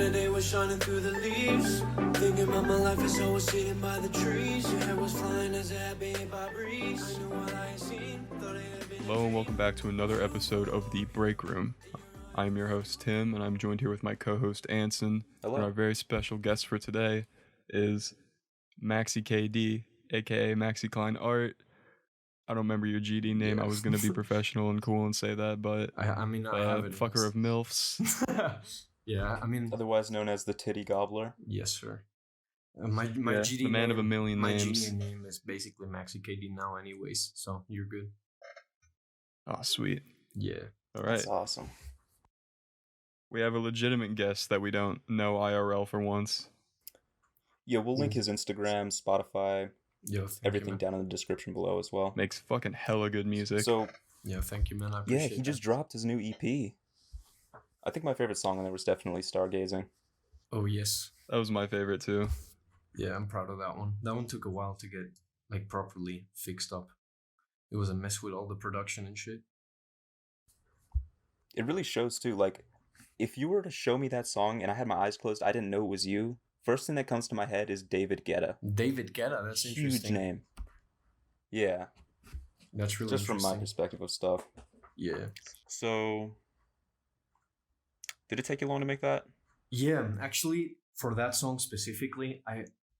the day was shining through the leaves. Thinking about my life as I was sitting by the trees. Your hair was flying as it had been by breeze. I knew what I had seen, thought it had been. Hello and welcome back to another episode of the Breakroom. I'm your host Tim, and I'm joined here with my co-host Anson. Hello. And our very special guest for today is Maxi K.D, aka Maxi Klein Art. I don't remember your GD name. Yeah. I was gonna be professional and cool and say that, but I have it. fucker of milfs. Yeah, I mean, Otherwise known as the Titty Gobbler. yes, sir. My Yeah, GD the man name, of a million my names. GD name is basically Maxi K.D now, anyways. So you're good. Oh, sweet. Yeah. All right. That's awesome. We have a legitimate guest that we don't know IRL for once. Yeah, we'll link his Instagram, Spotify, Yo, thank everything you, man. down in the description below as well. Makes fucking hella good music. So, Yeah, thank you, man. I yeah, appreciate he just that. dropped his new EP. I think my favorite song on there was definitely Stargazing. Oh yes. That was my favorite too. Yeah, I'm proud of that one. That one took a while to get like properly fixed up. It was a mess with all the production and shit. It really shows too, like, if you were to show me that song and I had my eyes closed, I didn't know it was you. First thing that comes to my head is David Guetta. David Guetta, that's Huge interesting. name. Yeah, That's really just from my interesting. perspective of stuff. Yeah. So, did it take you long to make that? Yeah, actually, for that song specifically,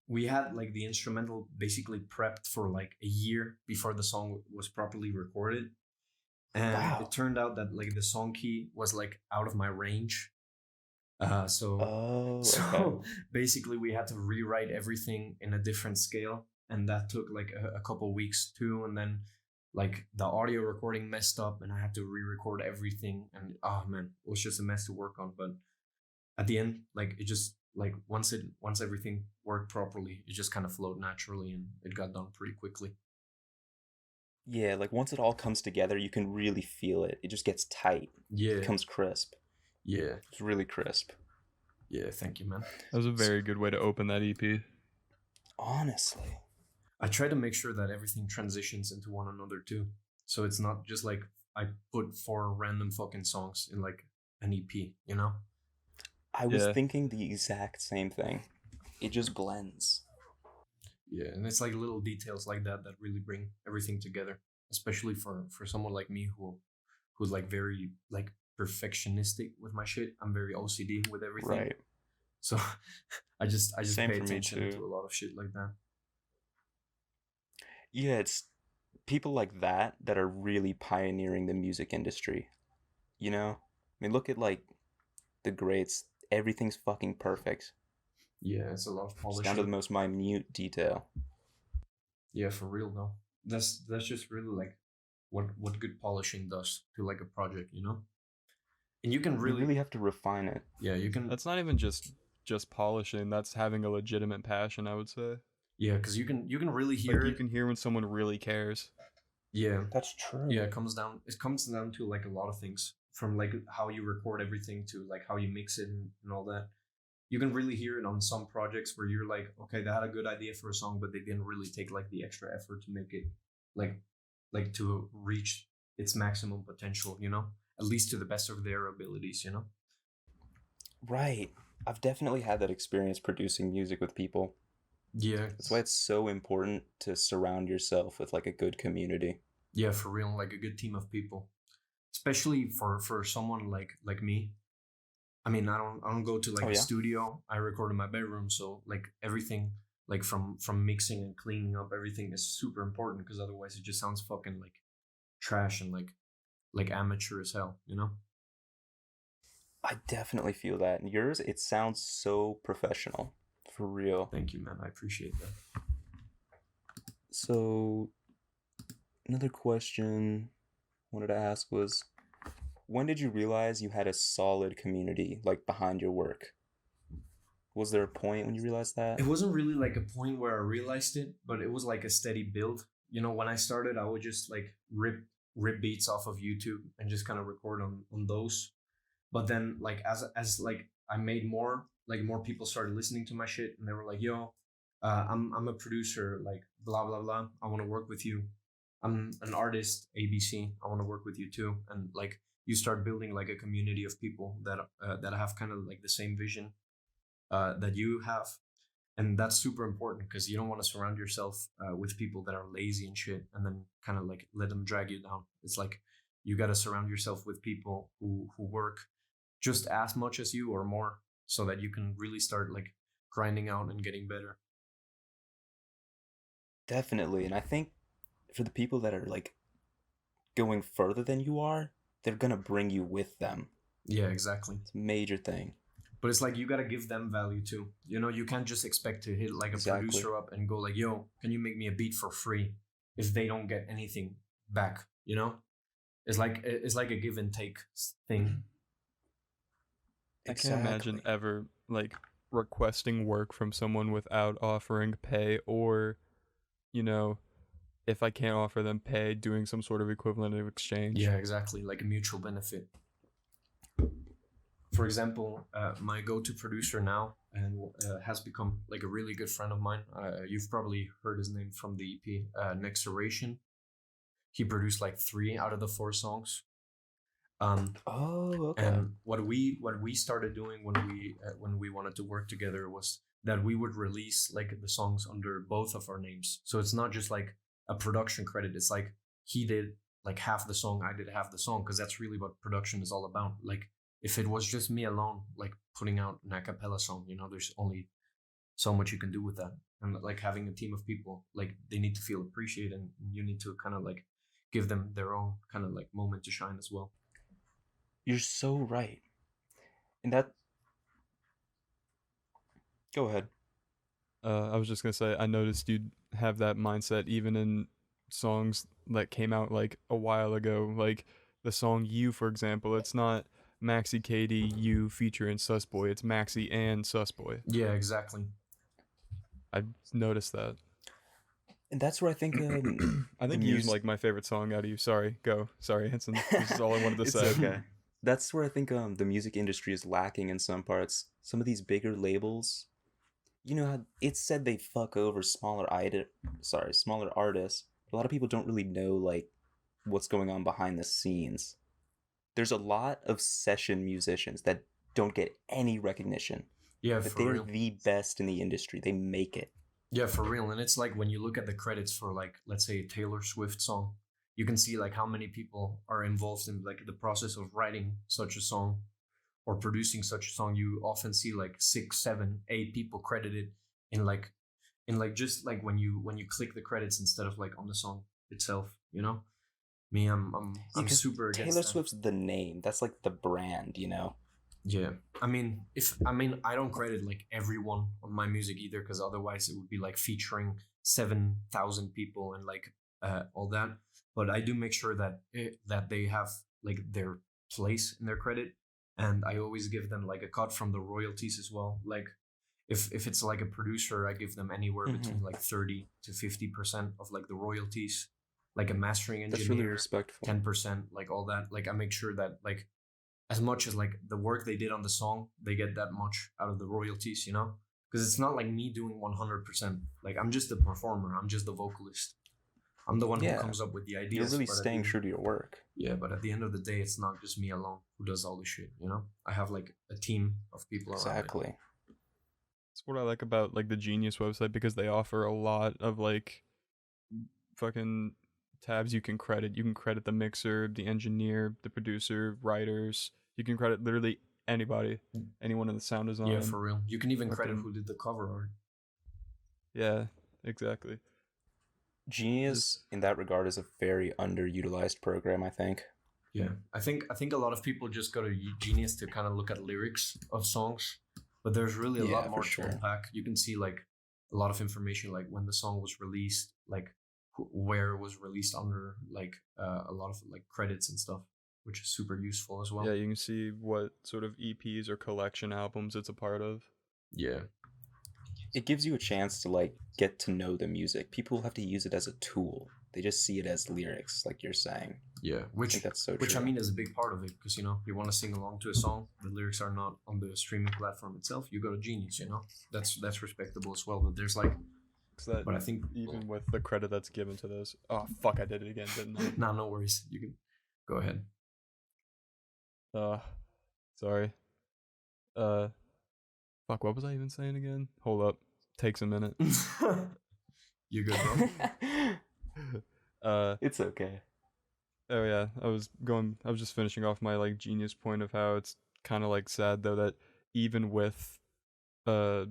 we had like the instrumental basically prepped for like a year before the song was properly recorded, and Wow. it turned out that like the song key was like out of my range. So Oh, so basically we had to rewrite everything in a different scale, and that took like a couple weeks too, and then like the audio recording messed up and I had to re-record everything, and oh man, it was just a mess to work on. But at the end, like it just like once everything worked properly, it just kind of flowed naturally and it got done pretty quickly. Yeah, like once it all comes together, you can really feel it. It just gets tight. Yeah. It becomes crisp. Yeah. It's really crisp. Yeah, thank you, man. That was a very good way to open that E EP. Honestly. I try to make sure that everything transitions into one another too. So it's not just like I put 4 random fucking songs in like an EP, you know? I was Yeah. thinking the exact same thing. It just blends. Yeah, and it's like little details like that that really bring everything together, especially for someone like me who's like very like perfectionistic with my shit. I'm very OCD with everything. Right. So I just Same pay for me, attention too. to a lot of shit like that. Yeah, it's people like that that are really pioneering the music industry. You know? I mean, look at like the greats. Everything's fucking perfect. Yeah, it's a lot of Just polishing. down to the most minute detail. Yeah, for real though. That's just really like what good polishing does to like a project, you know? And you can You really, really have to refine it. yeah, you can That's not even just polishing. That's having a legitimate passion, I would say. yeah, because you can really Like hear you it. can hear when someone really cares. Yeah. That's true. Yeah, it comes down to like a lot of things, from like how you record everything to like how you mix it and all that. You can really hear it on some projects where you're like, okay, they had a good idea for a song, but they didn't really take like the extra effort to make it like to reach its maximum potential, you know? At least to the best of their abilities, you know? Right. I've definitely had that experience producing music with people. Yeah. That's why it's so important to surround yourself with like a good community. Yeah, for real, like a good team of people. Especially for someone like me. I mean, I don't go to like Oh, a yeah? studio. I record in my bedroom, so like everything like from mixing and cleaning up everything is super important, because otherwise it just sounds fucking like trash and like amateur as hell, you know? I definitely feel that. And yours, it sounds so professional. For real. Thank you, man. I appreciate that. So, another question I wanted to ask was, when did you realize you had a solid community, like, behind your work? Was there a point when you realized that? It wasn't really like a point where I realized it, but it was like a steady build. You know, when I started, I would just like rip beats off of YouTube and just kind of record on those. But then like as like I made more, like more people started listening to my shit, and they were like, yo, I'm a producer, like blah blah blah, I want to work with you. I'm an artist, ABC, I want to work with you too. And like you start building like a community of people that have kind of like the same vision, that you have, and that's super important because you don't want to surround yourself with people that are lazy and shit, and then kind of like let them drag you down. It's like you got to surround yourself with people who work just as much as you or more, so that you can really start like grinding out and getting better. Definitely. And I think for the people that are like going further than you are, they're gonna bring you with them. Yeah, exactly. It's a major thing. But it's like you gotta give them value too. You know, you can't just expect to hit like a Exactly. producer up and go like, "Yo, can you make me a beat for free?" If they don't get anything back, you know, it's like a give and take thing. I can't imagine Exactly. ever like requesting work from someone without offering pay, or, you know, if I can't offer them pay, doing some sort of equivalent of exchange. Yeah, exactly, like a mutual benefit. For example, my go-to producer now and has become like a really good friend of mine. You've probably heard his name from the EP, Next Oration. He produced like 3 out of the 4 songs. Oh, okay. And what we started doing when we wanted to work together was that we would release like the songs under both of our names. So it's not just like a production credit. It's like he did like half the song, I did half the song, because that's really what production is all about. Like if it was just me alone, like putting out an a cappella song, you know, there's only so much you can do with that. And like having a team of people, like they need to feel appreciated, and you need to kind of like give them their own kind of like moment to shine as well. You're so right. And that. Go ahead. I was just gonna say, I noticed you'd have that mindset even in songs that came out like a while ago, like the song "You," for example. It's not Maxi K.D. You featuring Boy. It's Maxi and Boy. Yeah, exactly. I noticed that. And that's where I think I the think "You's" music. like my favorite song out of you. Sorry, go. Sorry, Hanson. This is all I wanted to It's say. okay. That's where I think the music industry is lacking in some parts. Some of these bigger labels, you know how it's said they fuck over smaller artists. A lot of people don't really know like what's going on behind the scenes. There's a lot of session musicians that don't get any recognition, Yeah, but for they're real. the best in the industry. They make it. Yeah, for real. And it's like when you look at the credits for like let's say a Taylor Swift song, you can see like how many people are involved in like the process of writing such a song or producing such a song. You often see like 6, 7, 8 people credited in like just like when you click the credits instead of like on the song itself, you know? Me, I'm Because super against Taylor that. Swift's the name. That's like the brand, you know? Yeah, I don't credit like everyone on my music either, because otherwise it would be like featuring 7,000 people and like all that. But I do make sure that that they have like their place in their credit, and I always give them like a cut from the royalties as well. Like if it's like a producer, I give them anywhere between like 30 to 50% of like the royalties. Like a mastering That's really engineer, respectful. 10%, like all that. Like I make sure that like as much as like the work they did on the song, they get that much out of the royalties, you know? Because it's not like me doing 100%. Like I'm just the performer, I'm just the vocalist. I'm the one who Yeah. comes up with the You're ideas. really but at staying the- true to your work. Yeah, but at the end of the day, it's not just me alone who does all the shit, you know? I have like a team of people around it. Exactly. That's what I like about like the Genius website, because they offer a lot of like fucking tabs you can credit. You can credit the mixer, the engineer, the producer, writers. You can credit literally anybody, anyone in the sound design. Yeah, for real. You can even credit Fucking- who did the cover art. Yeah, exactly. Genius in that regard is a very underutilized program, I think. Yeah, I think a lot of people just go to Genius to kind of look at lyrics of songs, but there's really a Yeah, lot for more sure. to unpack. You can see like a lot of information, like when the song was released, like where it was released under, like a lot of like credits and stuff, which is super useful as well. Yeah, you can see what sort of EPs or collection albums it's a part of. Yeah, It gives you a chance to like get to know the music. People have to use it as a tool. They just see it as lyrics, like you're saying. yeah. I Which think that's so which I true. mean is a big part of it, because you know you want to sing along to a song. The lyrics are not on the streaming platform itself. You go to Genius, you know. That's respectable as well. But there's like, 'Cause that, but I think even with the credit that's given to those. Oh fuck! I did it again, didn't I? nah, no worries. You can go ahead. Sorry. Uh, Fuck, what was I even saying again? Hold up. Takes a minute. You good, bro? It's okay. Oh yeah, I was just finishing off my like genius point of how it's kind of like sad though that even with uh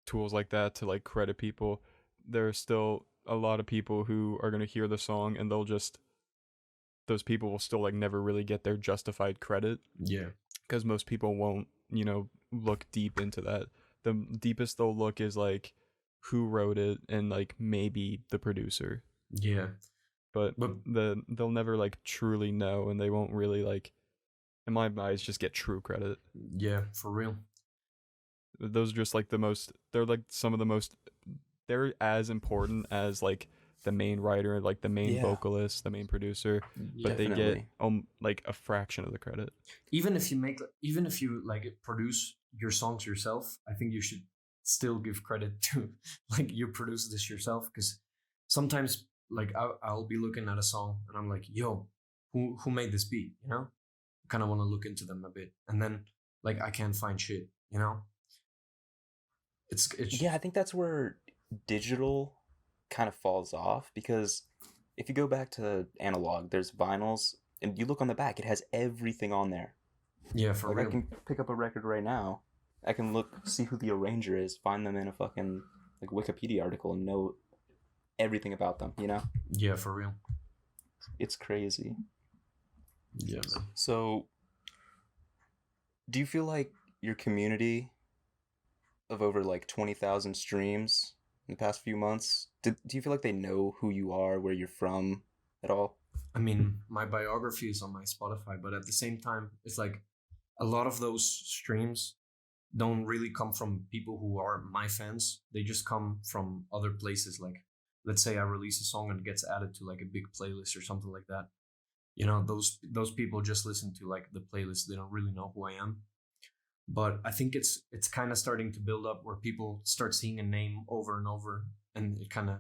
tools like that to like credit people, there are still a lot of people who are going to hear the song and those people will still like never really get their justified credit Yeah. because most people won't, look deep into that. The deepest they'll look is like who wrote it and like maybe the producer. Yeah. But But they'll never like truly know, and they won't really like, in my eyes, just get true credit. yeah, for real. Those are just like they're like some of the most, they're as important as like the main writer, like the main Yeah. vocalist, the main producer, but they get Definitely. like a fraction of the credit. Even if you like produce your songs yourself, I think you should still give credit to like you produce this yourself, because sometimes like I'll be looking at a song and I'm like, yo, who made this beat? Kind of want to look into them a bit, and then like I can't find shit. It's Yeah, I think that's where digital kind of falls off, because if you go back to analog, there's vinyls, and you look on the back, it has everything on there. yeah, for Like real. I can pick up a record right now, I can see who the arranger is, find them in a fucking like Wikipedia article, and know everything about them. Yeah, for real. It's crazy. Yeah, man. So, do you feel like your community of over like 20,000 streams in the past few months, do you feel like they know who you are, where you're from at all? I mean, my biography is on my Spotify, but at the same time, it's like a lot of those streams don't really come from people who are my fans. They just come from other places. Like, let's say I release a song and it gets added to like a big playlist or something like that. Those people just listen to like the playlist. They don't really know who I am. But I think it's kind of starting to build up where people start seeing a name over and over, and it kind of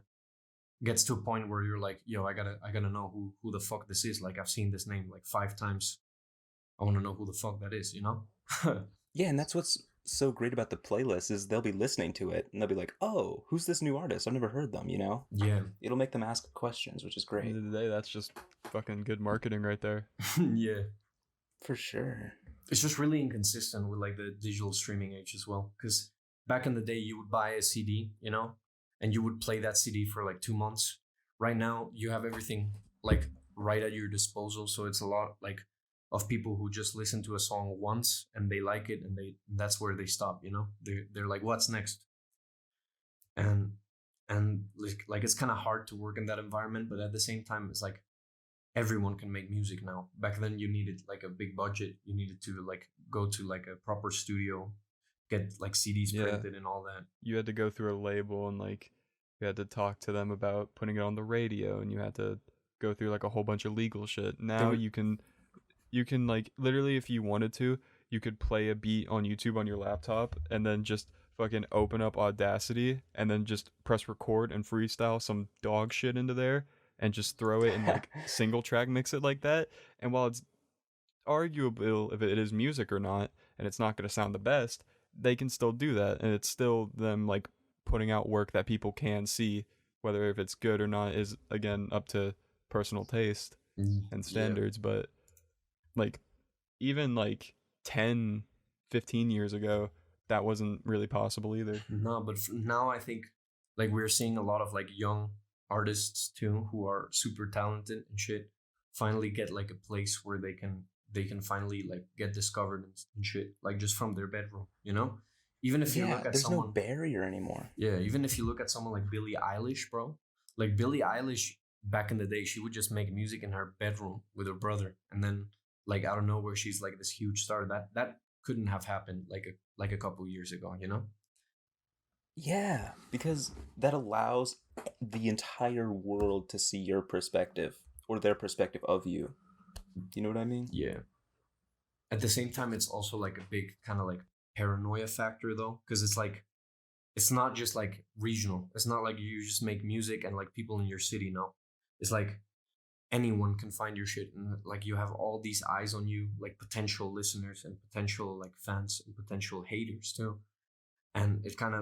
gets to a point where you're like, yo, I gotta know who the fuck this is. Like, I've seen this name like 5 times. I want to know who the fuck that is. Yeah, and that's what's so great about the playlist is they'll be listening to it and they'll be like, "Oh, who's this new artist? I've never heard them." Yeah. It'll make them ask questions, which is At the great. end of the day, that's just fucking good marketing right there. Yeah. For sure. It's just really inconsistent with like the digital streaming age as well. Because back in the day, you would buy a CD, and you would play that CD for like 2 months. Right now, you have everything like right at your disposal. So it's a lot like of people who just listen to a song once and they like it, and that's where they stop. They're like, what's next? And like it's kind of hard to work in that environment, but at the same time, it's like everyone can make music now. Back then you needed like a big budget. You needed to like go to like a proper studio, get like CDs Yeah. printed and all that. You had to go through a label and like you had to talk to them about putting it on the radio, and you had to go through like a whole bunch of legal shit. Now There- you can like literally, if you wanted to, you could play a beat on YouTube on your laptop and then just fucking open up Audacity and then just press record and freestyle some dog shit into there and just throw it and like single track mix it like that. And while it's arguable if it is music or not, and it's not going to sound the best, they can still do that, and it's still them like putting out work that people can see. Whether if it's good or not is again up to personal taste and standards. But like even like 10 15 years ago, that wasn't really possible either. No, but now I think like we're seeing a lot of like young artists too who are super talented and shit finally get like a place where they can finally like get discovered and shit, like just from their bedroom. Even if you yeah, look at there's someone, no barrier anymore. yeah, even if you look at someone like Billie Eilish, bro, like Billie Eilish back in the day, she would just make music in her bedroom with her brother, and then like out of nowhere she's like this huge star. That couldn't have happened like a couple years ago. Yeah, because that allows the entire world to see your perspective or their perspective of you. You know what I mean? Yeah. At the same time, it's also like a big kind of like paranoia factor though, because it's like it's not just like regional. It's not like you just make music and like people in your city know. It's like anyone can find your shit, and like you have all these eyes on you, like potential listeners and potential like fans and potential haters too. and it kind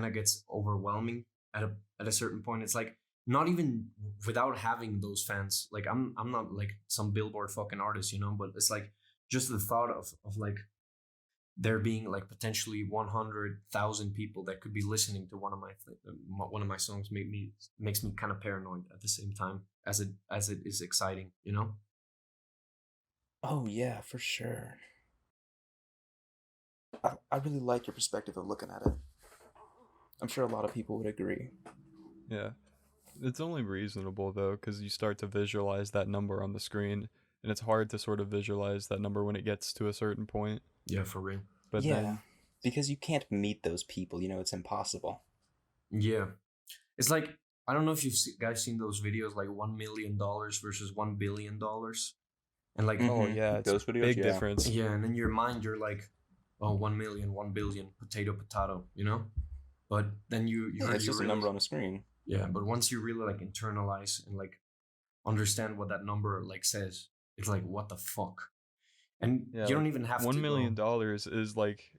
of gets overwhelming at a certain point. It's like not even without having those fans. Like I'm not like some Billboard fucking artist, but it's like just the thought of like there being like potentially 100,000 people that could be listening to one of my songs makes me kind of paranoid at the same time as it is exciting. Oh yeah, for sure. I really like your perspective of looking at it. I'm sure a lot of people would agree. Yeah. It's only reasonable though, because you start to visualize that number on the screen, and it's hard to sort of visualize that number when it gets to a certain point. Yeah, for real. But yeah, then, because you can't meet those people. It's impossible. Yeah, it's like I don't know if guys seen those videos like $1 million versus $1 billion, and like oh Mhm. yeah, it's Those a videos, big yeah. difference. yeah, and in your mind you're like, oh, 1 million, 1 billion, potato, but then you Yeah, it's just a number on the screen. yeah, but once you really like internalize and like understand what that number like says, it's like what the fuck, and Yeah, you don't like, even have $1 to million go, is like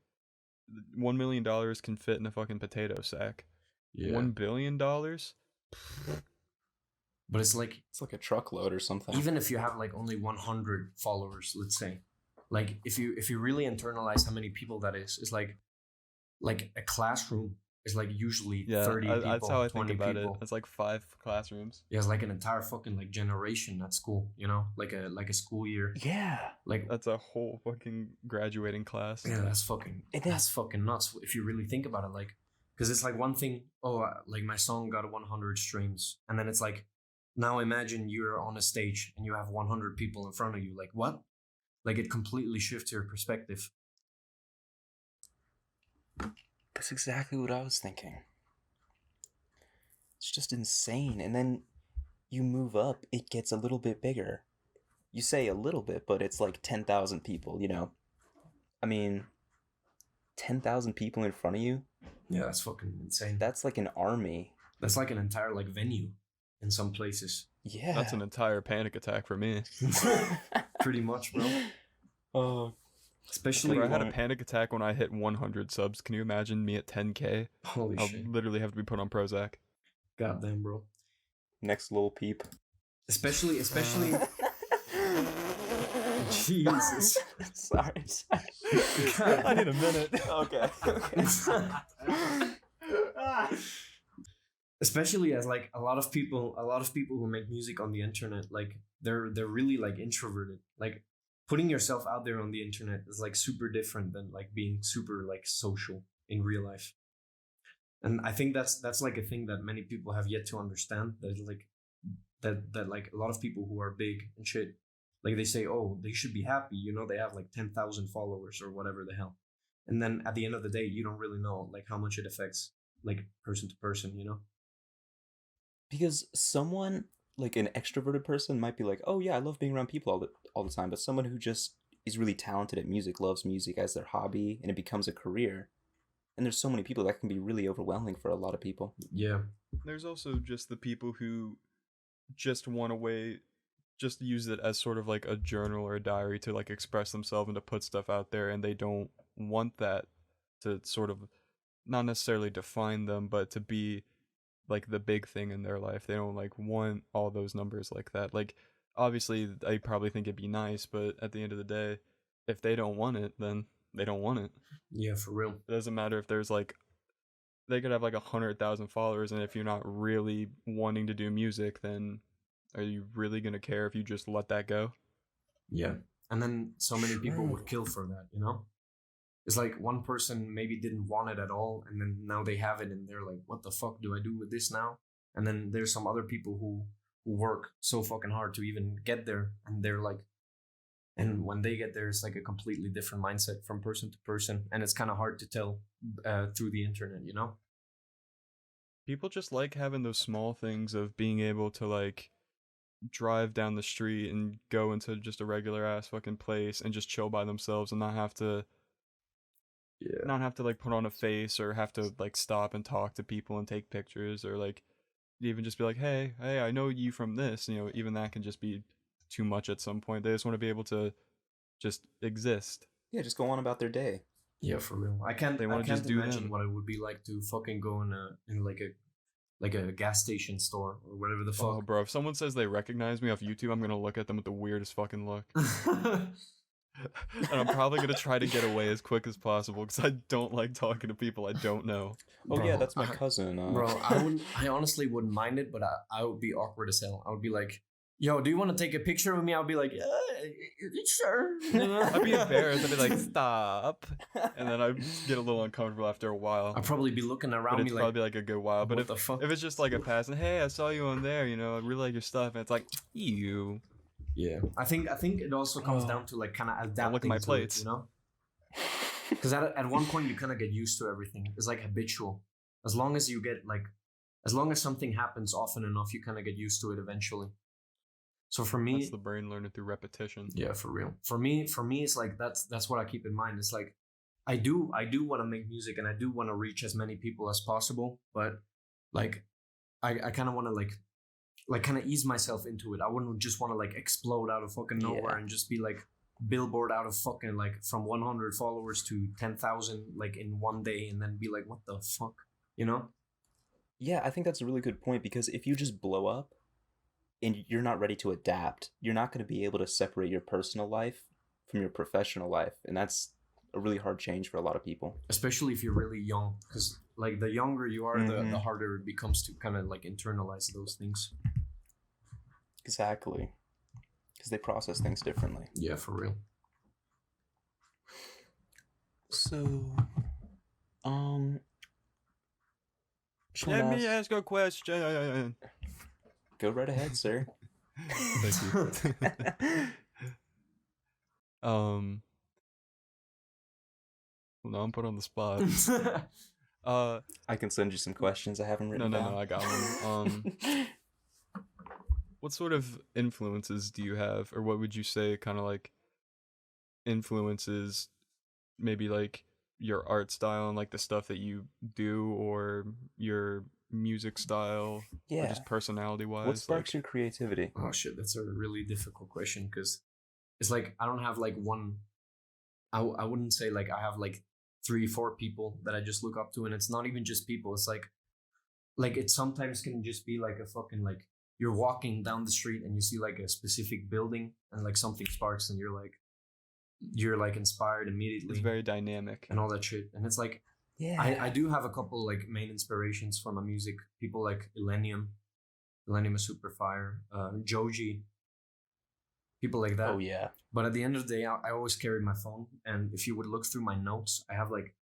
$1 million can fit in a fucking potato sack. yeah, $1 billion? but it's like It's like a truckload or something. even if you have like only 100 followers, let's say, like if you really internalize how many people that is, it's like a classroom is like usually Yeah, 30 people, that's how I 20 think about people. it. It's like 5 classrooms. Yeah, it's like an entire fucking like generation at school, like a school year. Yeah. Like That's a whole fucking graduating class. yeah, that's fucking And then- that's fucking nuts if you really think about it. Like, because it's like one thing, like my song got 100 streams, and then it's like, now imagine you're on a stage and you have 100 people in front of you. Like what? Like it completely shifts your perspective. That's exactly what I was thinking. It's just insane. And then you move up, it gets a little bit bigger. You say a little bit, but it's like 10,000 people, I mean, 10,000 people in front of you, Yeah, that's fucking insane. that's like an army. That's like an entire like venue in some places. Yeah. That's an entire panic attack for me. Pretty much, bro. Oh, Especially Bro, I had a when- panic attack when I hit 100 subs. Can you imagine me at 10K? holy I'll shit. literally have to be put on Prozac. Goddamn, bro. next little peep. Especially Jesus. Sorry. I need a minute. Okay. Especially as like a lot of people who make music on the internet, like they're really like introverted. Like putting yourself out there on the internet is like super different than like being super like social in real life. And I think that's like a thing that many people have yet to understand, that like that like a lot of people who are big and shit, like they say, oh, they should be happy, they have like 10,000 followers or whatever the hell. And then at the end of the day, you don't really know like how much it affects like person to person. Because someone like an extroverted person might be like, "Oh yeah, I love being around people all the time," but someone who just is really talented at music, loves music as their hobby, and it becomes a career. And there's so many people that can be really overwhelming for a lot of people. Yeah. There's also just the people who just want a way, just use it as sort of like a journal or a diary to like express themselves and to put stuff out there, and they don't want that to sort of not necessarily define them, but to be like the big thing in their life. They don't like want all those numbers like that. Like obviously I probably think it'd be nice, but at the end of the day, if they don't want it, then they don't want it. Yeah, for real. It doesn't matter if there's like, they could have like 100,000 followers, and if you're not really wanting to do music, then are you really gonna care if you just let that go? Yeah. And then so many people would True. kill for that. It's like one person maybe didn't want it at all, and then now they have it, and they're like, what the fuck do I do with this now? And then there's some other people who work so fucking hard to even get there, and they're like, and when they get there, it's like a completely different mindset from person to person, and it's kind of hard to tell through the internet. People just like having those small things of being able to like drive down the street and go into just a regular ass fucking place and just chill by themselves and not have to like put on a face or have to like stop and talk to people and take pictures, or like even just be like, hey, I know you from this. Even that can just be too much at some point. They just want to be able to just exist. Yeah, just go on about their day. Yeah, for real. I can't. They I wanna can't just do imagine them. what it would be like to fucking go in like a gas station store or whatever the Oh, fuck. bro, if someone says they recognize me off YouTube, I'm gonna look at them with the weirdest fucking look. And I'm probably gonna try to get away as quick as possible because I don't like talking to people I don't know. Oh yeah, Bro, that's my cousin. Bro, I wouldn't. I honestly wouldn't mind it, but I would be awkward as hell. I would be like, "Yo, do you want to take a picture with me?" I'll be like, "Sure." I'd be embarrassed. I'd be like, stop. And then I'd get a little uncomfortable after a while. I'd probably be looking But around me it's like, probably like a good while. But "What the fuck?" if it's just like a passing, hey, I saw you on there, you know, I really like your stuff, and it's like, you. Yeah, I think it also comes down to like kind of adapting look at my to plates. it, you know? Because at one point you kind of get used to everything. It's like habitual. As long as something happens often enough, you kind of get used to it eventually. So for me, That's the brain learning through repetition. yeah, for real. For me, it's like that's what I keep in mind. It's like I do want to make music and I do want to reach as many people as possible, but like I kind of want to like kind of ease myself into it. I wouldn't just want to like explode out of fucking nowhere and just be like billboard out of fucking like from 100 followers to 10,000 like in one day and then be like, what the fuck, you know? Yeah, I think that's a really good point because if you just blow up and you're not ready to adapt, you're not going to be able to separate your personal life from your professional life, and that's a really hard change for a lot of people. Especially if you're really young, because like the younger you are, the harder it becomes to kind of like internalize those things. Exactly. Because they process things differently. Yeah, for real. So, just Let wanna me ask a question. go right ahead, sir. Thank you. No, I'm put on the spot. I can send you some questions. I haven't written down. No, I got one. What sort of influences do you have, or what would you say kind of like influences maybe like your art style and like the stuff that you do, or your music style, or just personality wise? What sparks your creativity? Oh shit, that's a really difficult question because it's like I don't have like one. I wouldn't say like I have like 3-4 people that I just look up to, and it's not even just people. It's like it sometimes can just be like a fucking like you're walking down the street and you see like a specific building and like something sparks and you're like inspired immediately. It's very dynamic and all that shit. And it's like I do have a couple like main inspirations for my music. People like Illenium is super fire. Joji. People like that. Oh yeah. But at the end of the day, I always carried my phone, and if you would look through my notes, I have like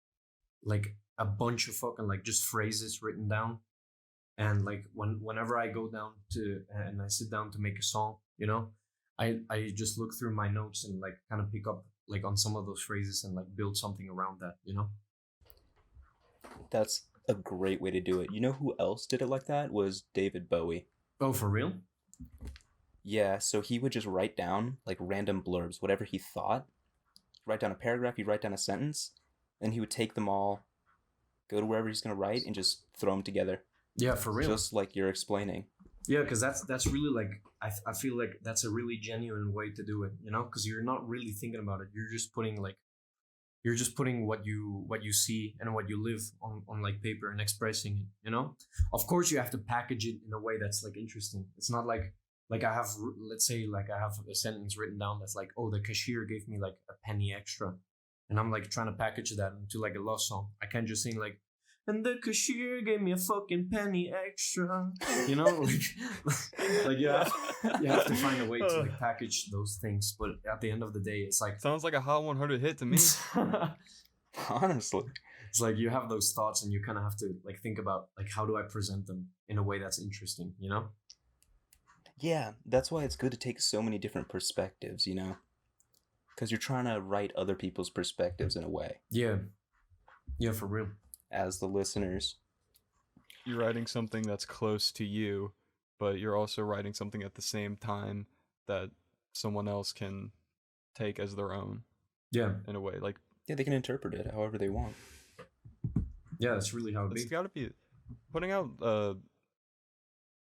a bunch of fucking like just phrases written down, and like whenever I go down to and I sit down to make a song, you know, I just look through my notes and like kind of pick up like on some of those phrases and like build something around that, you know. That's a great way to do it. You know who else did it like that? Was David Bowie. Oh, for real? Yeah, so he would just write down like random blurbs, whatever he thought. Write down a paragraph, he'd write down a sentence, and he would take them all, go to wherever he's going to write, and just throw them together. Yeah, for real. Just like you're explaining. Yeah, because that's really like, I feel like that's a really genuine way to do it, you know? Because you're not really thinking about it. You're just putting what you see and what you live on like paper and expressing it, you know? Of course, you have to package it in a way that's like interesting. It's not like I have, let's say like I have a sentence written down that's like, oh, the cashier gave me like a penny extra. And I'm like trying to package that into like a love song. I can't just sing like, and the cashier gave me a fucking penny extra. You know, like you have to find a way to like package those things. But at the end of the day, it's like sounds like a Hot 100 hit to me. Honestly, it's like you have those thoughts and you kind of have to like think about like how do I present them in a way that's interesting, you know? Yeah, that's why it's good to take so many different perspectives, you know? Because you're trying to write other people's perspectives in a way. Yeah, for real. As the listeners. You're writing something that's close to you, but you're also writing something at the same time that someone else can take as their own. Yeah. In a way, like... Yeah, they can interpret it however they want. Yeah, that's really how it It's be. gotta be... Putting out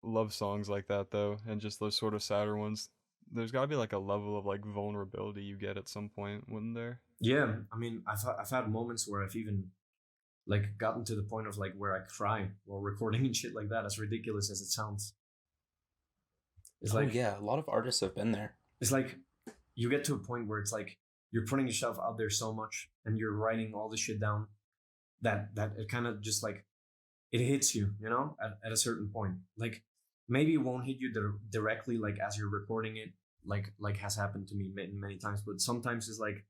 love songs like that, though, and just those sort of sadder ones, there's gotta be like a level of like vulnerability you get at some point, wouldn't there? Yeah, I mean, I've had moments where I've even like gotten to the point of like where I cry while recording and shit like that. As ridiculous as it sounds, it's Oh like yeah, a lot of artists have been there. it's like you get to a point where it's like you're putting yourself out there so much and you're writing all this shit down that it kind of just like it hits you, you know, at a certain point. Like maybe it won't hit you directly like as you're recording it, like has happened to me many times. But sometimes it's like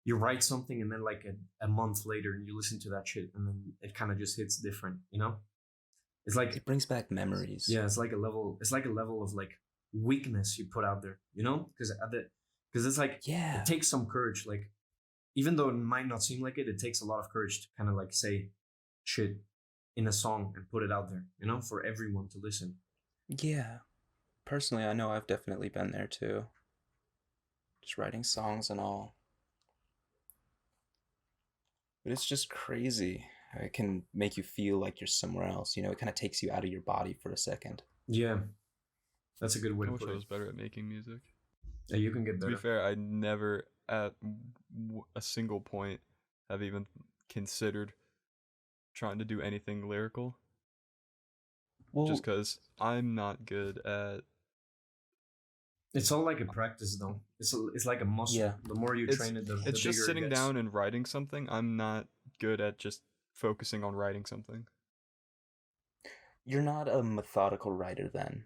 you write something and then like a month later and you listen to that shit and then it kind of just hits different, you know. It's like It brings back memories. yeah, it's like a level. It's like a level of like weakness you put out there, you know, because it's like Yeah. it takes some courage. Like even though it might not seem like it, it takes a lot of courage to kind of like say shit in a song and put it out there, you know, for everyone to listen. Yeah. Personally, I know I've definitely been there too. Just writing songs and all. But it's just crazy. It can make you feel like you're somewhere else. You know, it kind of takes you out of your body for a second. Yeah, that's a good way I to wish put I it. was better at making music. Yeah, you can get To better. be fair, I never at a single point have even considered trying to do anything lyrical. Well, Just because I'm not good at. It's all like a practice, though. It's like a muscle. Yeah. The more you It's train it, the it's bigger just sitting it gets. down and writing something. I'm not good at just focusing on writing something. you're not a methodical writer then.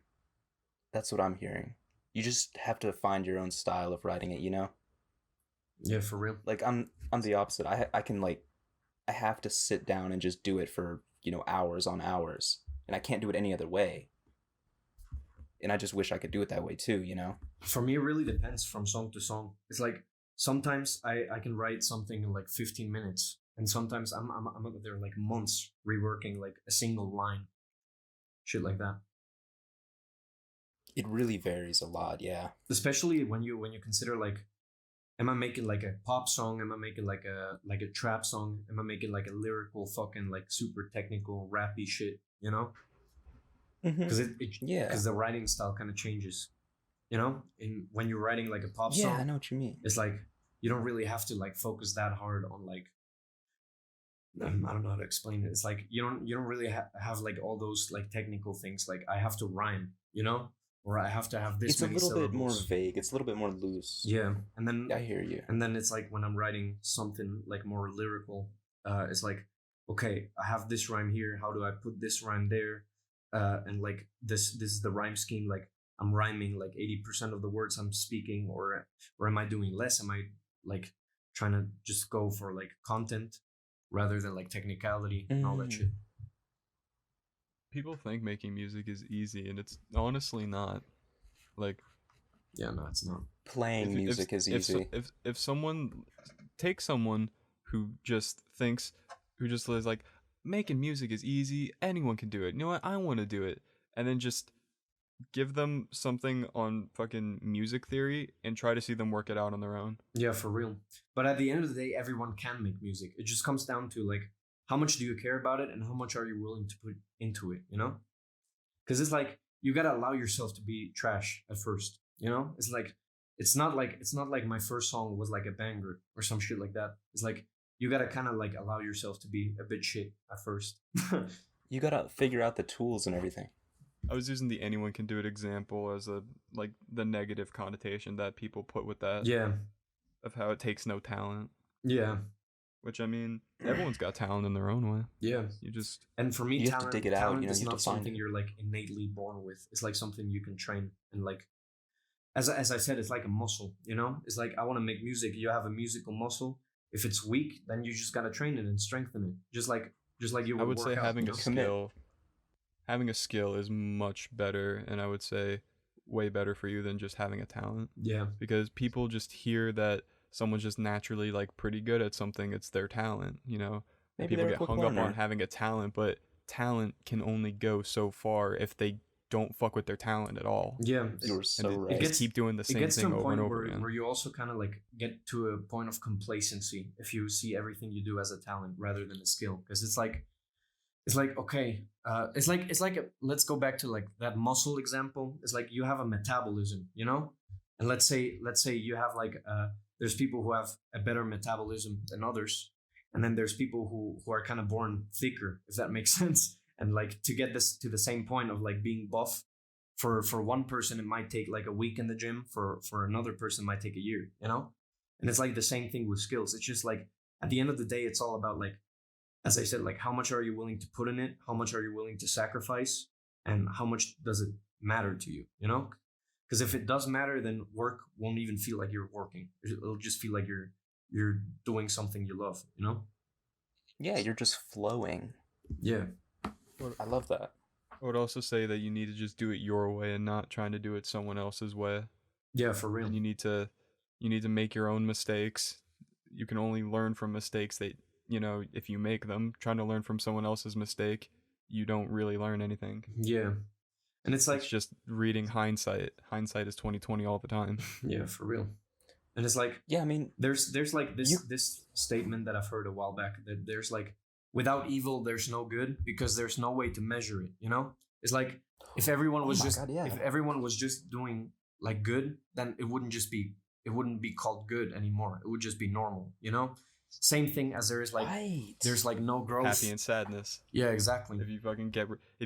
That's what I'm hearing. You just have to find your own style of writing it, you know? Yeah, for real. Like I'm the opposite. I can like I have to sit down and just do it for, you know, hours on hours. And I can't do it any other way. And I just wish I could do it that way too, you know? For me, it really depends from song to song. It's like sometimes I can write something in like 15 minutes, and sometimes I'm up there like months reworking like a single line, shit like that. It really varies a lot, yeah. Especially when you consider like, am I making like a pop song? Am I making like a trap song? Am I making like a lyrical fucking like super technical rappy shit? You know, because Yeah. because the writing style kind of changes. You know, in when you're writing like a pop Yeah, song, I know what you mean. it's like you don't really have to like focus that hard on like I don't know how to explain it. It's like you don't really have like all those like technical things. Like I have to rhyme, you know, or I have to have this It's a many little bit more syllables. vague. It's a little bit more loose. Yeah, and then I hear you. and then it's like when I'm writing something like more lyrical, it's like okay, I have this rhyme here. How do I put this rhyme there? And like this is the rhyme scheme. Like I'm rhyming like 80% of the words I'm speaking, or am I doing less? Am I like trying to just go for like content rather than like technicality and all that shit? People think making music is easy, and it's honestly not. Like, Yeah, no, it's not. Playing music is easy. If someone take someone who just is like, making music is easy, anyone can do it. You know what? I want to do it, and then just give them something on fucking music theory and try to see them work it out on their own. Yeah, for real. But at the end of the day, everyone can make music. It just comes down to like how much do you care about it and how much are you willing to put into it, you know? Because it's like you gotta allow yourself to be trash at first, you know? It's not like my first song was like a banger or some shit like that. It's like you gotta kind of like allow yourself to be a bit shit at first. You gotta figure out the tools and everything. I was using the anyone can do it example as a like the negative connotation that people put with that Yeah, of how it takes no talent. yeah, Which I mean, everyone's got talent in their own way. yeah. You just And for me, You have to talent, dig it out, talent you know, is you have not to find something it. you're like innately born with. It's like something you can train and like, as I said, it's like a muscle. You know, it's like I want to make music. You have a musical muscle. If it's weak, then you just gotta train it and strengthen it. Just like you. I would say work out, having you a know? Commit. having a skill is much better, and I would say way better for you than just having a talent, Yeah, because people just hear that someone's just naturally like pretty good at something, it's their talent, you know. Maybe People they're a get quick hung up learner. on having a talent, but talent can only go so far if they don't fuck with their talent at all. yeah. You were And so they right. just keep doing the It same gets to thing a over point and over again. where you also kind of like get to a point of complacency if you see everything you do as a talent rather than a skill, because it's like okay, it's like let's go back to like that muscle example. It's like you have a metabolism, you know, and let's say you have like there's people who have a better metabolism than others, and then there's people who are kind of born thicker, if that makes sense. And like to get this to the same point of like being buff, for one person it might take like a week in the gym, for another person it might take a year, you know. And it's like the same thing with skills. It's just like at the end of the day, it's all about like, as I said, like how much are you willing to put in it, how much are you willing to sacrifice, and how much does it matter to you, you know? Because if it does matter, then work won't even feel like you're working. It'll just feel like you're doing something you love, you know? Yeah, you're just flowing. Yeah. I love that. I would also say that you need to just do it your way and not trying to do it someone else's way. Yeah, for real. And you need to make your own mistakes. You can only learn from mistakes that, you know, if you make them. Trying to learn from someone else's mistake, you don't really learn anything. Yeah. And it's like, It's just reading hindsight. Hindsight is 20/20 all the time. yeah, for real. And it's like, Yeah, I mean, there's like this statement that I've heard a while back, that there's like, without evil there's no good, because there's no way to measure it, you know? It's like if everyone was if everyone was just doing like good, then it wouldn't be called good anymore. It would just be normal, you know? Same thing as there is like there's like no growth. Happy and sadness. Yeah, exactly. If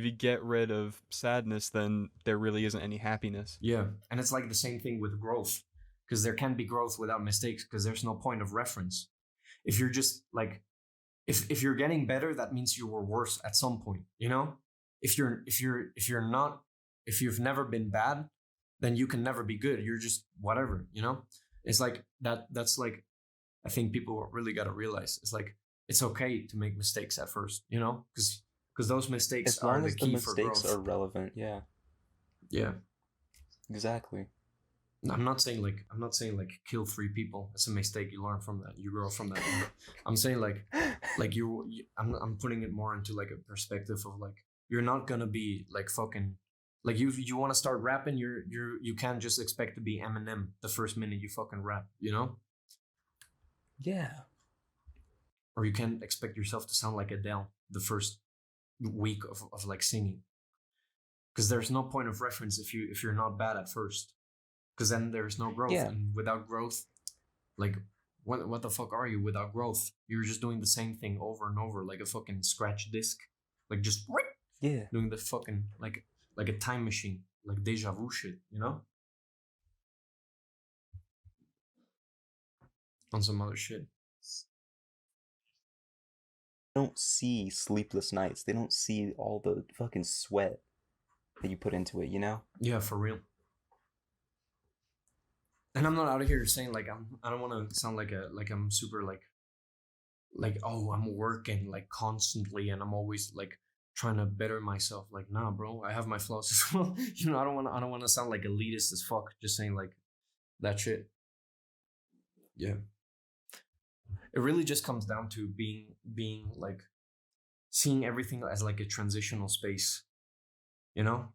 you get rid of sadness, then there really isn't any happiness. Yeah, and it's like the same thing with growth, because there can be growth without mistakes, because there's no point of reference. If you're just like, if you're getting better, that means you were worse at some point, you know? If you've never been bad, then you can never be good. You're just whatever, you know? It's like that's like, I think people really got to realize, it's like, it's okay to make mistakes at first, you know? Because those mistakes as long are the as key the for mistakes growth. are relevant, yeah, Yeah. exactly. I'm not saying like kill 3 people. It's a mistake. You learn from that. You grow from that. I'm saying like I'm putting it more into like a perspective of like, you're not gonna be like fucking like, you want to start rapping. You can't just expect to be Eminem the first minute you fucking rap, you know? Yeah. Or you can't expect yourself to sound like Adele the first week of like singing, because there's no point of reference if you're not bad at first. Because then there's no growth. Yeah. And without growth, like, what the fuck are you without growth? You're just doing the same thing over and over, like a fucking scratch disc. Like, just Yeah. doing the fucking, like a time machine. Like deja vu shit, you know? On some other shit. They don't see sleepless nights. They don't see all the fucking sweat that you put into it, you know? Yeah, for real. And I'm not out of here saying like, I don't want to sound like I'm super like oh, I'm working like constantly and I'm always like trying to better myself. Like, nah, bro, I have my flaws as well. You know, I don't want to sound like elitist as fuck, just saying like that shit. Yeah. It really just comes down to being like, seeing everything as like a transitional space. You know?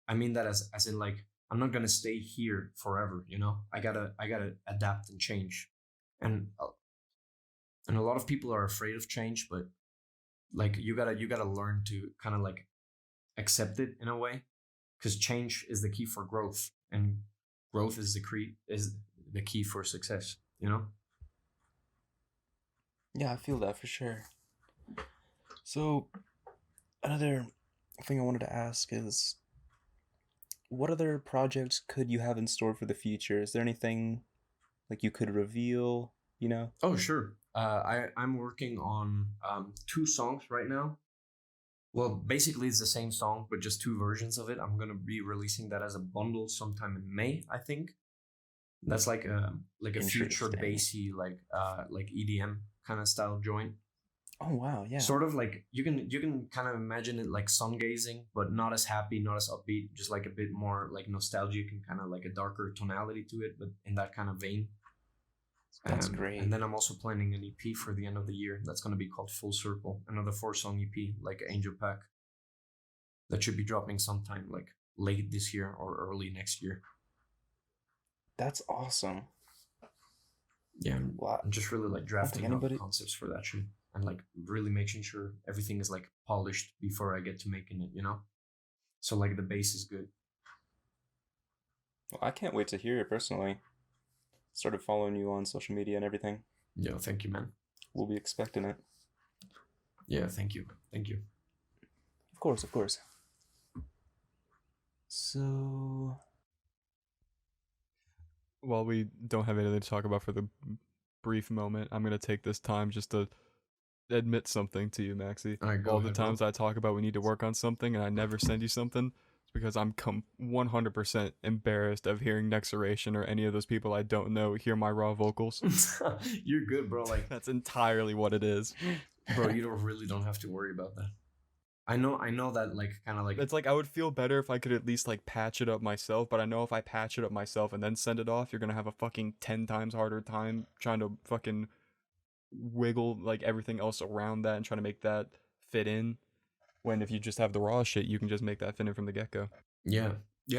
I mean that as in like, I'm not gonna stay here forever, you know? I gotta adapt and change. And a lot of people are afraid of change, but like you gotta learn to kind of like accept it in a way, because change is the key for growth, and growth is the key for success, you know? Yeah, I feel that for sure. So, another thing I wanted to ask is, what other projects could you have in store for the future? Is there anything like you could reveal, you know? Oh, sure. I'm working on 2 songs right now. Well, basically it's the same song, but just 2 versions of it. I'm gonna be releasing that as a bundle sometime in May, I think. That's like a future Interesting. bassy like EDM kind of style joint. Oh wow, yeah. Sort of like you can kind of imagine it like sun gazing, but not as happy, not as upbeat, just like a bit more like nostalgic and kind of like a darker tonality to it, but in that kind of vein. That's great. And then I'm also planning an EP for the end of the year. That's going to be called Full Circle, another 4-song EP, like Angel Pack. That should be dropping sometime like late this year or early next year. That's awesome. Yeah, Wow. I'm just really like drafting out anybody- concepts for that shit, and like really making sure everything is like polished before I get to making it, you know? So like the bass is good. Well, I can't wait to hear it personally. Started following you on social media and everything. Yeah, thank you, man. We'll be expecting it. Yeah, thank you. Thank you. Of course, of course. So, While we don't have anything to talk about for the brief moment, I'm gonna take this time just to admit something to you, Maxi. All right, go All the ahead, bro. times I talk about we need to work on something and I never send you something, it's because I'm 100% embarrassed of hearing Nexaration or any of those people I don't know hear my raw vocals. You're good, bro. Like, That's entirely what it is. bro, you don't have to worry about that. I know that, like, kind of like, It's like I would feel better if I could at least like patch it up myself, but I know if I patch it up myself and then send it off, you're gonna have a fucking 10 times harder time trying to fucking wiggle like everything else around that and trying to make that fit in. When if you just have the raw shit, you can just make that fit in from the get go. yeah,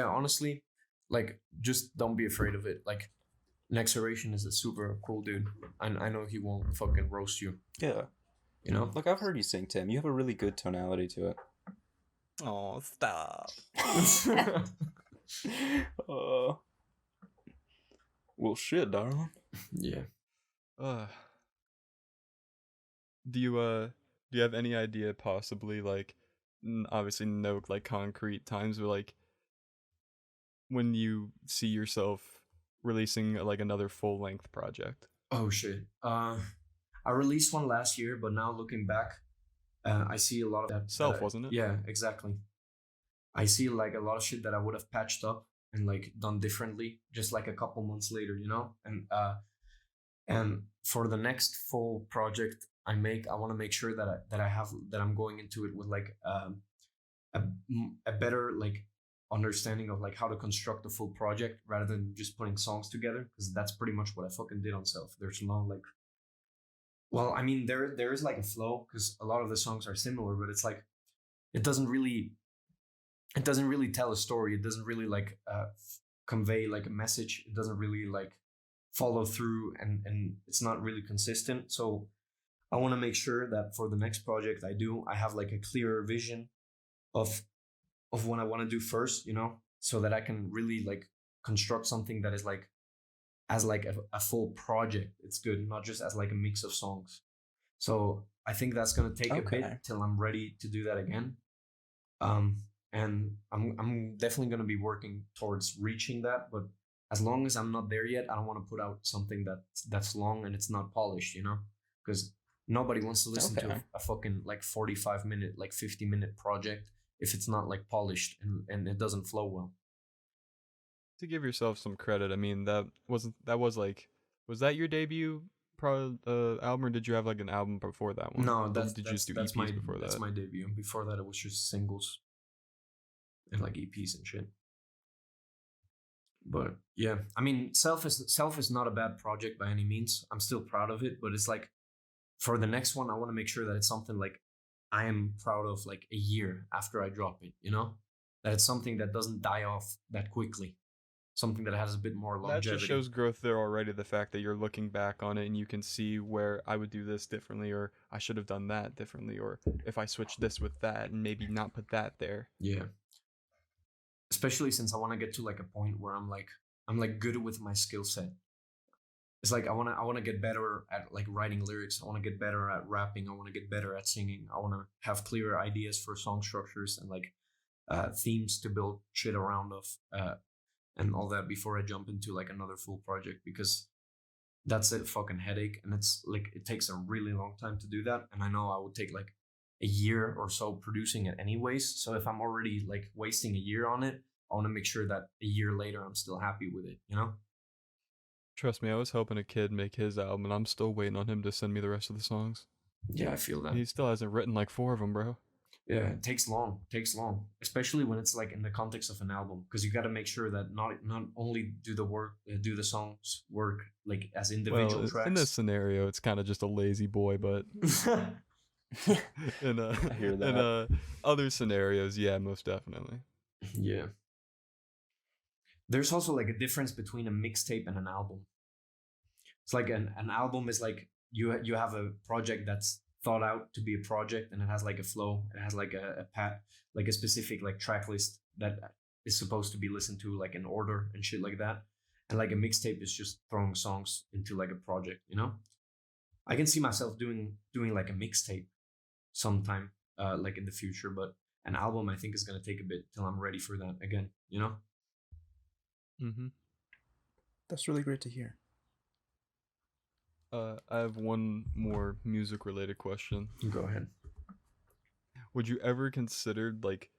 honestly, like, just don't be afraid of it. Like, Nexaration is a super cool dude, and I know he won't fucking roast you. yeah. You know? Like, I've heard you sing, Tim. You have a really good tonality to it. Oh, stop. Well, shit, darling. Yeah. Do you have any idea possibly like obviously no like concrete times, but like when you see yourself releasing like another full length project? Oh shit. I released one last year, but now looking back, I see a lot of that. Self, wasn't it? Yeah, exactly. I see like a lot of shit that I would have patched up and like done differently, just like a couple months later, you know. And for the next full project I make, I want to make sure that I'm going into it with like a better like understanding of like how to construct a full project rather than just putting songs together, because that's pretty much what I fucking did on Self. There's no like, well, I mean there is like a flow because a lot of the songs are similar, but it's like it doesn't really tell a story. It doesn't really like convey like a message. It doesn't really like follow through, and it's not really consistent. So I want to make sure that for the next project I have like a clearer vision of what I want to do first, you know, so that I can really like construct something that is like as like a full project. It's good, not just as like a mix of songs. So I think that's gonna take a bit till I'm ready to do that again. And I'm definitely gonna be working towards reaching that, but as long as I'm not there yet, I don't want to put out something that's long and it's not polished, you know, because nobody wants to listen to a fucking like 45-minute, like 50-minute project if it's not like polished and it doesn't flow well. To give yourself some credit, I mean was that your debut album, or did you have like an album before that one? No, Or that's did you just do that's EPs my before that? that's my debut. Before that, it was just singles and like EPs and shit. But yeah, I mean, Self is not a bad project by any means. I'm still proud of it, but it's like for the next one, I want to make sure that it's something like I am proud of like a year after I drop it, you know? That it's something that doesn't die off that quickly. Something that has a bit more longevity. That just shows growth there already, the fact that you're looking back on it and you can see where I would do this differently, or I should have done that differently, or if I switch this with that and maybe not put that there. Yeah. Especially since I want to get to like a point where I'm like good with my skill set. It's like I want to get better at like writing lyrics. I want to get better at rapping. I want to get better at singing. I want to have clearer ideas for song structures and like themes to build shit around of and all that before I jump into like another full project, because that's a fucking headache and it's like it takes a really long time to do that, and I know I would take like a year or so producing it anyways. So if I'm already like wasting a year on it, I want to make sure that a year later I'm still happy with it, you know? Trust me, I was helping a kid make his album and I'm still waiting on him to send me the rest of the songs. Yeah, I feel that. He still hasn't written like 4 of them, bro. Yeah, it takes long, especially when it's like in the context of an album, because you got to make sure that not only do the songs work like as individual tracks. In this scenario, it's kind of just a lazy boy, but in I hear that. in other scenarios, yeah, most definitely. Yeah. There's also like a difference between a mixtape and an album. It's like an album is like you have a project that's thought out to be a project, and it has like a flow. It has like like a specific like track list that is supposed to be listened to like in order and shit like that. and like a mixtape is just throwing songs into like a project, you know. I can see myself doing like a mixtape sometime, like in the future, but an album I think is gonna take a bit till I'm ready for that again, you know. Mm-hmm. That's really great to hear. I have one more music related question. Go ahead. Would you ever considered like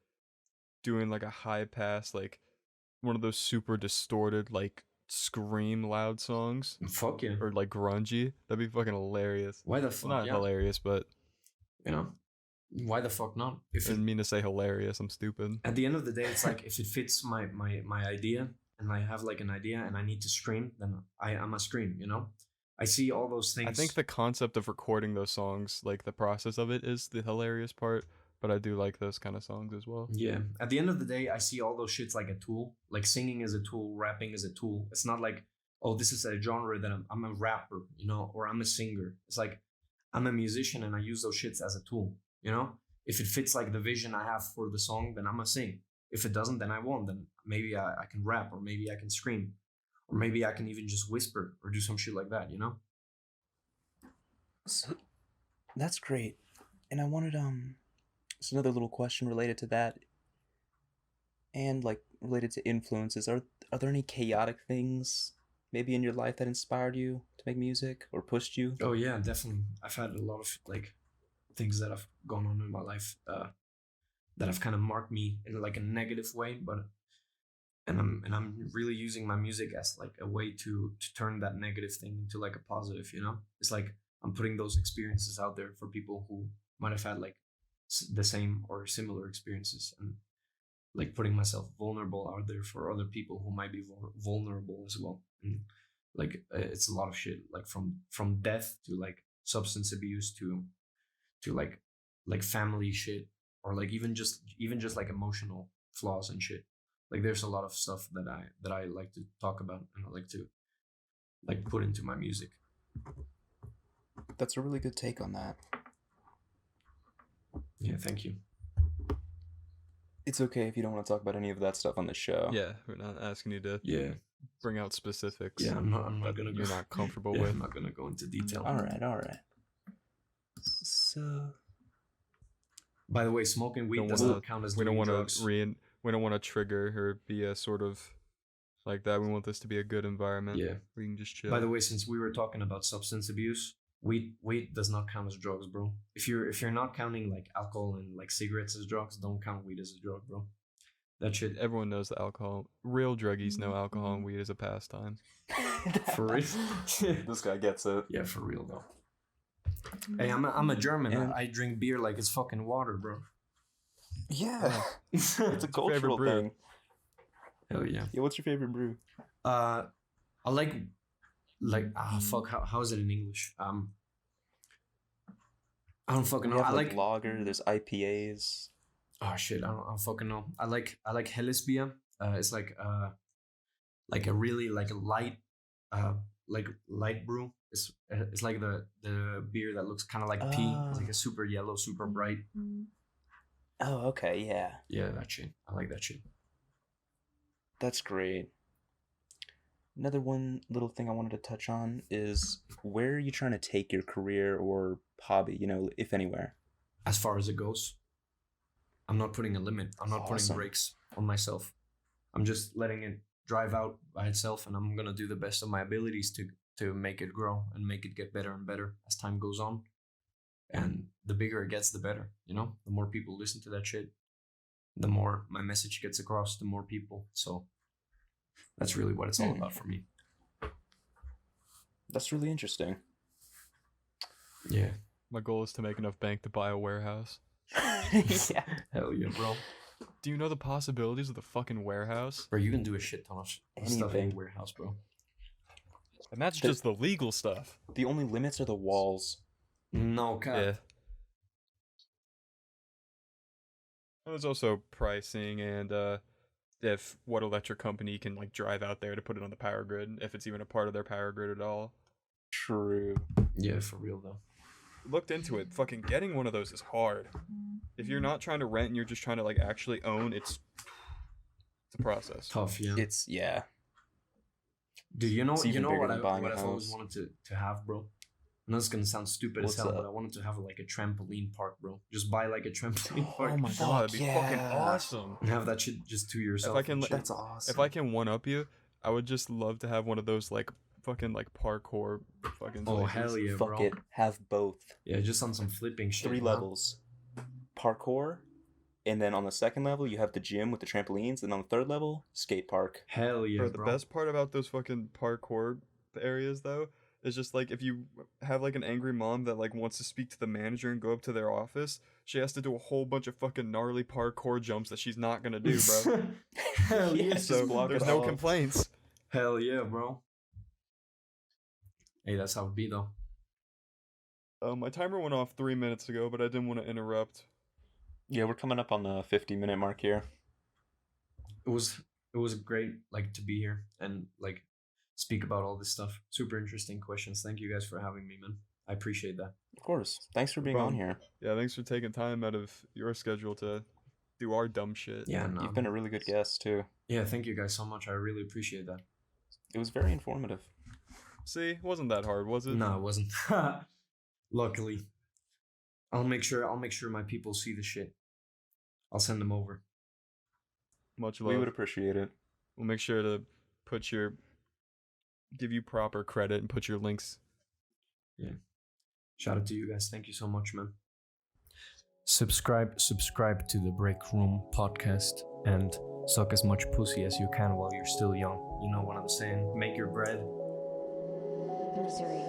doing like a high pass, like one of those super distorted, like scream loud songs, Fuck yeah. or like grungy? That'd be fucking hilarious. Why the Well, fuck? not Yeah. hilarious, but You know, why the fuck not? I If it, didn't mean to say hilarious. I'm stupid. at the end of the day, it's like if it fits my idea, and I have like an idea and I need to stream, then I'm a stream. You know, I see all those things. I think the concept of recording those songs, like the process of it, is the hilarious part. But I do like those kind of songs as well. Yeah. At the end of the day, I see all those shits like a tool. Like singing is a tool, rapping is a tool. It's not like, oh, this is a genre that I'm a rapper, you know, or I'm a singer. It's like I'm a musician and I use those shits as a tool, you know? If it fits like the vision I have for the song, then I'm gonna sing. If it doesn't, then I won't. Then maybe I can rap, or maybe I can scream, or maybe I can even just whisper or do some shit like that, you know? So, that's great. And I wanted just another little question related to that, and like related to influences. Are there any chaotic things maybe in your life that inspired you to make music or pushed you? Oh yeah, definitely. I've had a lot of like things that have gone on in my life that have kind of marked me in like a negative way, but and I'm really using my music as like a way to turn that negative thing into like a positive, you know? It's like I'm putting those experiences out there for people who might have had like the same or similar experiences, and like putting myself vulnerable out there for other people who might be vulnerable as well. And like it's a lot of shit, like from death to like substance abuse to like family shit, or like even just like emotional flaws and shit. Like there's a lot of stuff that I like to talk about and I like to like put into my music. That's a really good take on that. Yeah, thank you. It's okay if you don't want to talk about any of that stuff on the show. Yeah, we're not asking you to Yeah, bring out specifics. yeah. I'm not gonna. You're not comfortable yeah, with. I'm not gonna go into detail. All right. So, By the way, smoking weed Don't does wanna- not count as We don't doing want drugs. to we don't want to trigger or be a sort of like that. We want this to be a good environment. Yeah. We can just chill. By the way, since we were talking about substance abuse, weed does not count as drugs, bro. If you're not counting like alcohol and like cigarettes as drugs, don't count weed as a drug, bro. That shit. Everyone knows the alcohol. Real druggies know alcohol and weed is a pastime. For real. this guy gets it. Yeah, for real though. Hey, I'm a German. And- I drink beer like it's fucking water, bro. Yeah, it's a favorite cultural brew? thing. Hell yeah. Yeah, what's your favorite brew? I like fuck. How is it in English? I don't fucking We know. have I like like. lager. There's IPAs. Oh shit! I don't fucking know. I like Helles beer. It's like a really like a light light brew. It's like the beer that looks kind of like pee. It's like a super yellow, super bright. Oh, okay, yeah. Yeah, that shit. I like that shit. That's great. Another one little thing I wanted to touch on is where are you trying to take your career or hobby, if anywhere? As far as it goes, I'm not putting a limit. I'm not putting Awesome. brakes on myself. I'm just letting it drive out by itself, and I'm gonna do the best of my abilities to make it grow and make it get better and better as time goes on. And the bigger it gets, the better. You know, the more people listen to that shit, the more my message gets across to more people. So that's really what it's all about for me. That's really interesting. Yeah. My goal is to make enough bank to buy a warehouse. Yeah. Hell yeah, bro. Do you know the possibilities of the fucking warehouse? Bro, you can do a shit ton of stuff in Anything. the warehouse, bro. And that's The- just the legal stuff. The only limits are the walls. No cap. Yeah. And there's also pricing and if what electric company can like drive out there to put it on the power grid, if it's even a part of their power grid at all. True. Yeah, for real though. Looked into it. Fucking getting one of those is hard. If you're not trying to rent and you're just trying to like actually own, it's a process. Tough, yeah. Yeah. Dude, you know, It's even bigger what than buying a I've always house. wanted to have, bro. I know it's gonna sound stupid What's as hell, that? but I wanted to have like a trampoline park, bro. Just buy like a trampoline park Oh my god, that'd be fucking yeah. awesome. and have that shit just to yourself. If I can, and shit. That's awesome. if I can one up you, I would just love to have one of those like fucking like parkour fucking. Oh places. hell yeah, Fuck bro. it, have both. Yeah, just on some flipping shit. 3 huh? levels. Parkour, and then on the second level you have the gym with the trampolines, and on the third level, skate park. Hell yeah, Bro, the bro. best part about those fucking parkour areas though is just like if you have like an angry mom that like wants to speak to the manager and go up to their office, she has to do a whole bunch of fucking gnarly parkour jumps that she's not gonna do, bro. Hell yeah. Just So block there's it no off. complaints. Hell yeah, bro. Hey, that's how it be though. My timer went off 3 minutes ago, but I didn't want to interrupt. Yeah, we're coming up on the 50-minute mark here. It was great like to be here and like speak about all this stuff. Super interesting questions. Thank you guys for having me, man. I appreciate that. Of course. Thanks for being on problem. here. Yeah, thanks for taking time out of your schedule to do our dumb shit. Yeah, no. You've been a really good guest too. Yeah, thank you guys so much. I really appreciate that. It was very informative. See, it wasn't that hard, was it? No, it wasn't. Luckily. I'll make sure my people see the shit. I'll send them over. Much love. We would appreciate it. We'll make sure to give you proper credit and put your links. Yeah. Shout out to you guys. Thank you so much, man. Subscribe to the Breakroom podcast and suck as much pussy as you can while you're still young. You know what I'm saying? Make your bread. Misery.